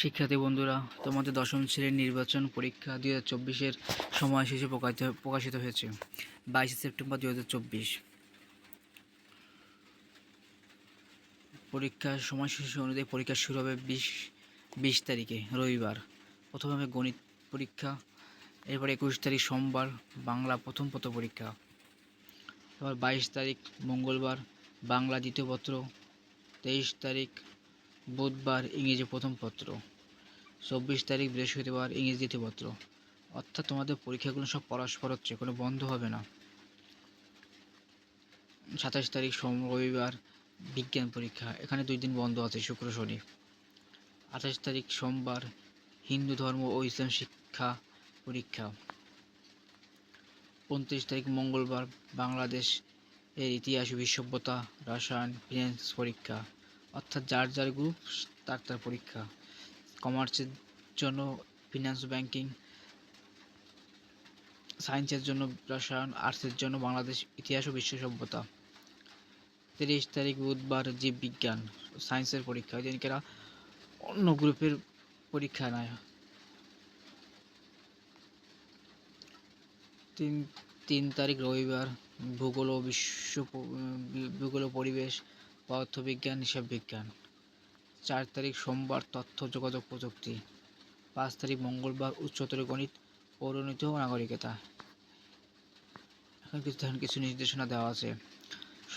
শিক্ষার্থী বন্ধুরা, তোমাদের দশম শ্রেণীর নির্বাচন পরীক্ষা 2024-এর সময়সূচি প্রকাশিত হয়েছে 22 সেপ্টেম্বর 2024। পরীক্ষার সময়সূচি অনুযায়ী পরীক্ষা শুরু হবে 20 তারিখে রবিবার। প্রথমে হবে গণিত পরীক্ষা, এরপর 21 তারিখ সোমবার বাংলা প্রথম পত্র পরীক্ষা, এবার 22 তারিখ মঙ্গলবার বাংলা দ্বিতীয় পত্র, 23 তারিখ বুধবার ইংরেজি প্রথম পত্র, 24 তারিখ বৃহস্পতিবার ইংরেজি দ্বিতীয় পত্র। অর্থাৎ তোমাদের পরীক্ষাগুলো সব পরস্পর হচ্ছে, কোনো বন্ধ হবে না। 27 তারিখ রবিবার বিজ্ঞান পরীক্ষা, এখানে 2 দিন বন্ধ আছে, শুক্র শনি। 28 তারিখ সোমবার হিন্দু ধর্ম ও ইসলাম শিক্ষা পরীক্ষা। 29 তারিখ মঙ্গলবার বাংলাদেশ এর ইতিহাস ও সভ্যতা, রসায়ন, ফিন্যান্স পরীক্ষা। অর্থাৎ যার যার গ্রুপ তার পরীক্ষা। কমার্সের জন্য ফিন্যান্স ব্যাংকিং, সায়েন্সের জন্য রসায়ন, আর্টসের জন্য বাংলাদেশ ইতিহাস ও বিশ্ব সভ্যতা। 30 তারিখ বুধবার জীববিজ্ঞান সায়েন্সের পরীক্ষা, যেদিনকেরা অন্য গ্রুপের পরীক্ষা নেয়। 3 তারিখ রবিবার ভূগোল ও ভূগোল ও পরিবেশ, পদার্থবিজ্ঞান, হিসাব বিজ্ঞান। 4 তারিখ সোমবার তথ্য যোগাযোগ প্রযুক্তি। 5 তারিখ মঙ্গলবার উচ্চতর গণিত, পৌরনীতি ও নাগরিকতা। এখন কিছু নির্দেশনা দেওয়া আছে।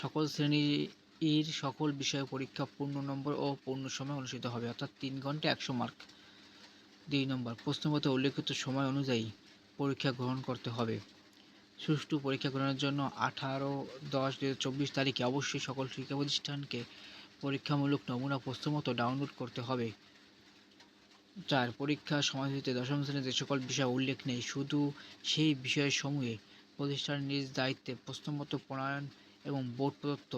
সকল শ্রেণীর সকল বিষয়ে পরীক্ষা পূর্ণ নম্বর ও পূর্ণ সময় অনুষ্ঠিত হবে, অর্থাৎ 3 ঘন্টা 100 মার্ক। 2 নম্বর, প্রশ্নপত্রে উল্লেখিত সময় অনুযায়ী পরীক্ষা গ্রহণ করতে হবে। সুষ্ঠু পরীক্ষা গ্রহণের জন্য 18/10/2024 তারিখে অবশ্যই সকল শিক্ষা প্রতিষ্ঠানকে পরীক্ষামূলক নমুনা প্রশ্নপত্র ডাউনলোড করতে হবে। 4. পরীক্ষার সময়সূচিতে দশম শ্রেণীর যে সকল বিষয় উল্লেখ নেই, শুধু সেই বিষয়সমূহে প্রতিষ্ঠান নিজ দায়িত্বে প্রশ্নপত্র প্রণয়ন এবং বোর্ড প্রদত্ত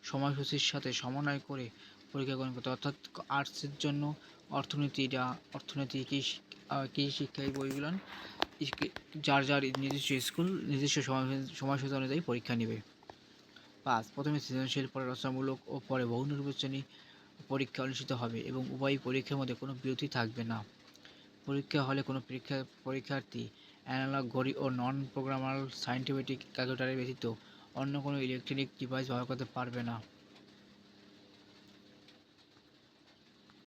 সময়সূচির সাথে সমন্বয় করে পরীক্ষা গ্রহণ করতে। অর্থাৎ আর্টসের জন্য অর্থনীতি, কৃষি শিক্ষা, এই বইগুলো যার যার নিজস্ব স্কুল নিজস্ব সময়সূচি অনুযায়ী পরীক্ষা নেবে। 5. প্রথমে সৃজনশীল, পরে রচনামূলক ও পরে বহু নির্বাচনী পরীক্ষা অনুষ্ঠিত হবে এবং উভয় পরীক্ষার মধ্যে কোনো বিরতি থাকবে না। পরীক্ষা হলে কোনো পরীক্ষার্থী অ্যানালগ ঘড়ি ও নন প্রোগ্রামেবল সাইন্টিফিক ক্যালকুলেটরের ব্যতীত অন্য কোনো ইলেকট্রনিক ডিভাইস ব্যবহার করতে পারবে না।